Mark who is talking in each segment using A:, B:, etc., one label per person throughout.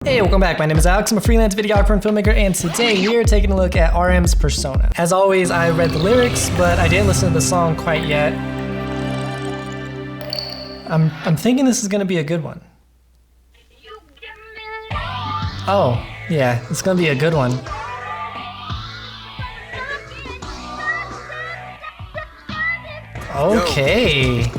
A: Hey, welcome back. My name is Alex. I'm a freelance videographer and filmmaker, and today we are taking a look at RM's persona. As always, I read the lyrics, but I didn't listen to the song quite yet. I'm thinking this is gonna be a good one. Oh, yeah, it's gonna be a good one. Okay.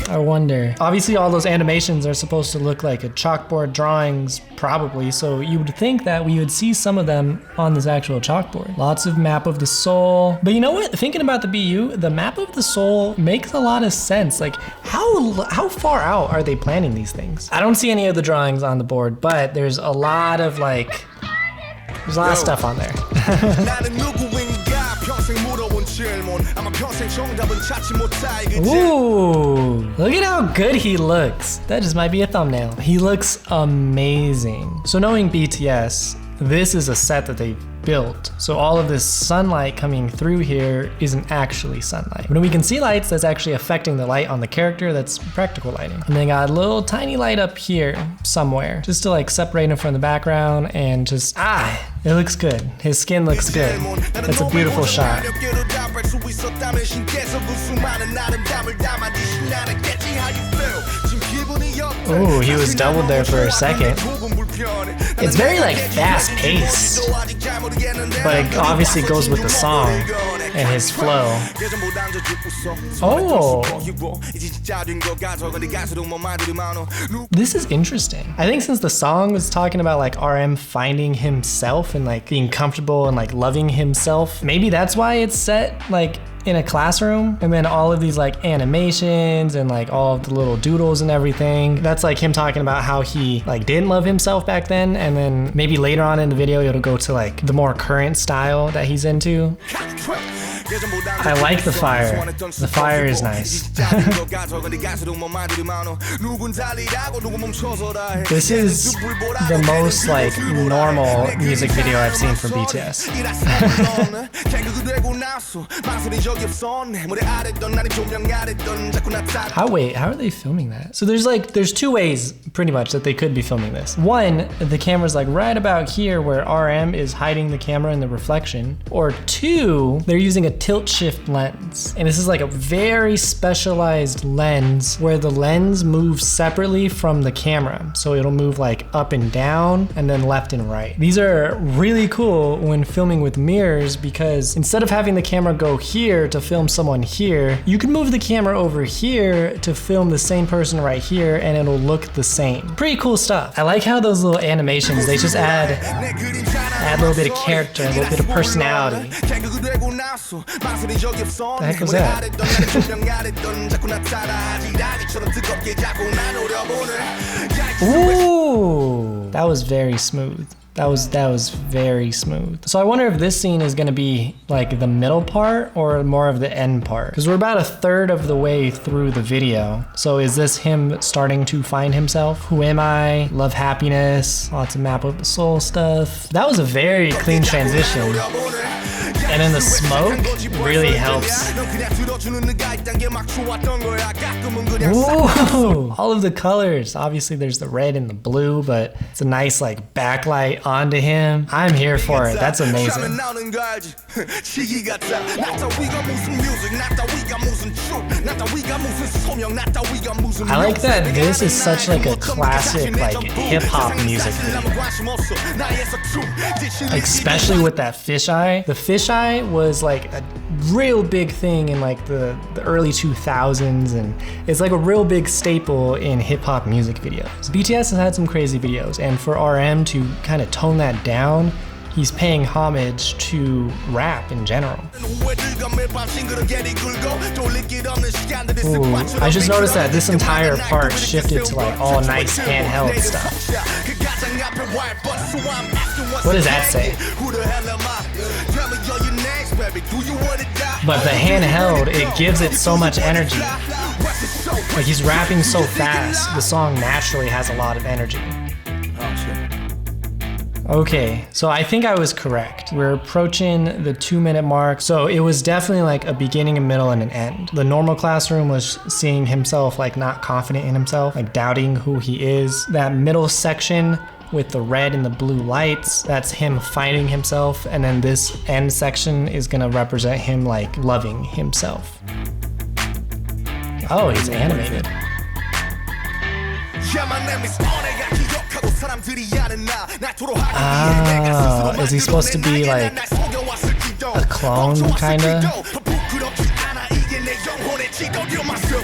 A: I wonder. Obviously all those animations are supposed to look like a chalkboard drawings, probably, so you would think that we would see some of them on this actual chalkboard. Lots of map of the soul. But you know what? Thinking about the BU, the map of the soul makes a lot of sense. Like, how far out are they planning these things? I don't see any of the drawings on the board, but there's a lot of there's a lot of stuff on there. Ooh, look at how good he looks. That just might be a thumbnail. He looks amazing. So knowing BTS, this is a set that they built. So all of this sunlight coming through here isn't actually sunlight. When we can see lights, that's actually affecting the light on the character. That's practical lighting. And they got a little tiny light up here somewhere, just to like separate him from the background and just, it looks good. His skin looks good. That's a beautiful shot. Ooh, he was doubled there for a second. It's very like fast paced, but it obviously goes with the song and his flow. Oh, this is interesting. I think since the song was talking about like RM finding himself and like being comfortable and like loving himself, maybe that's why it's set like in a classroom, and then all of these like animations and like all of the little doodles and everything. That's like him talking about how he like didn't love himself back then, and then maybe later on in the video it'll go to like the more current style that he's into. I like the fire. The fire is nice. This is the most like normal music video I've seen from BTS. How are they filming that? So there's two ways pretty much that they could be filming this. One, the camera's like right about here where RM is hiding the camera in the reflection. Or two, they're using a tilt shift lens. And this is like a very specialized lens where the lens moves separately from the camera. So it'll move like up and down and then left and right. These are really cool when filming with mirrors because instead of having the camera go here to film someone here, you can move the camera over here to film the same person right here and it'll look the same. Pretty cool stuff. I like how those little animations, they just add a little bit of character, a little bit of personality. The heck was that? Ooh, that was very smooth. That was very smooth. So I wonder if this scene is gonna be like the middle part or more of the end part. Because we're about a third of the way through the video. So is this him starting to find himself? Who am I? Love, happiness, lots of map of the soul stuff. That was a very clean transition. And then the smoke really helps. Ooh, all of the colors. Obviously there's the red and the blue, but it's a nice like backlight onto him. I'm here for it. That's amazing. I like that this is such like a classic like hip hop music video. Especially with that fisheye. The fisheye was like a real big thing in like the early 2000s, and it's like a real big staple in hip hop music videos. BTS has had some crazy videos, and for RM to kind of tone that down, he's paying homage to rap in general. Ooh, I just noticed that this entire part shifted to like all nice handheld stuff. What does that say? But the handheld, it gives it so much energy. Like he's rapping so fast, the song naturally has a lot of energy. Okay, so I think I was correct. We're approaching the 2-minute mark. So it was definitely like a beginning, a middle, and an end. The normal classroom was seeing himself like not confident in himself, like doubting who he is. That middle section with the red and the blue lights, that's him finding himself. And then this end section is gonna represent him like loving himself. Oh, he's animated. Ah, is he supposed to be like a clone, kinda?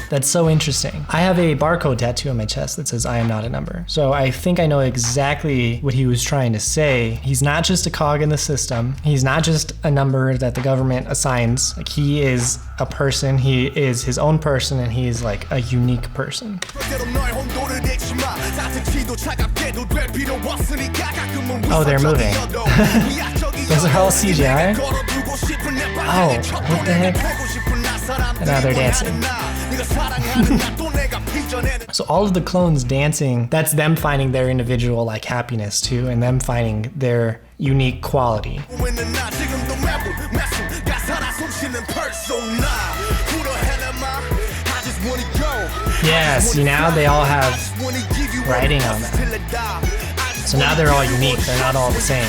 A: That's so interesting. I have a barcode tattoo on my chest that says I am not a number. So I think I know exactly what he was trying to say. He's not just a cog in the system. He's not just a number that the government assigns. Like, he is a person, he is his own person, and he is like a unique person. Oh, they're moving. Those are all CGI? Oh, what the heck? And now they're dancing. So all of the clones dancing, that's them finding their individual like happiness too, and them finding their unique quality. Yeah, see, now they all have writing on them. So now they're all unique, they're not all the same.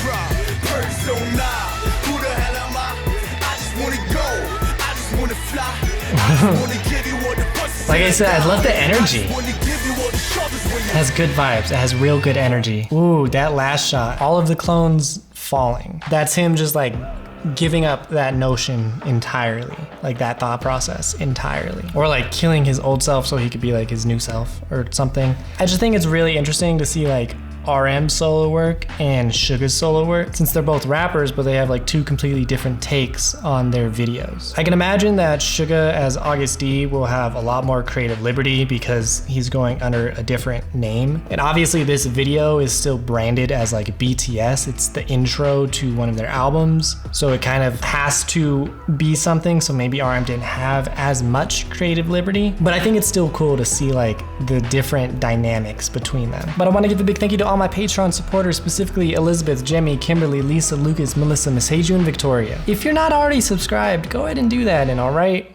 A: Like I said, I love the energy. It has good vibes, it has real good energy. Ooh, that last shot, all of the clones falling. That's him just like giving up that notion entirely, like that thought process entirely. Or like killing his old self so he could be like his new self or something. I just think it's really interesting to see like RM's solo work and Suga's solo work, since they're both rappers, but they have like two completely different takes on their videos. I can imagine that Suga as August D will have a lot more creative liberty because he's going under a different name. And obviously this video is still branded as like BTS. It's the intro to one of their albums. So it kind of has to be something. So maybe RM didn't have as much creative liberty, but I think it's still cool to see like the different dynamics between them. But I want to give a big thank you to all my Patreon supporters, specifically Elizabeth, Jemmy, Kimberly, Lisa, Lucas, Melissa, Miss Heiju, and Victoria. If you're not already subscribed, go ahead and do that, and all right.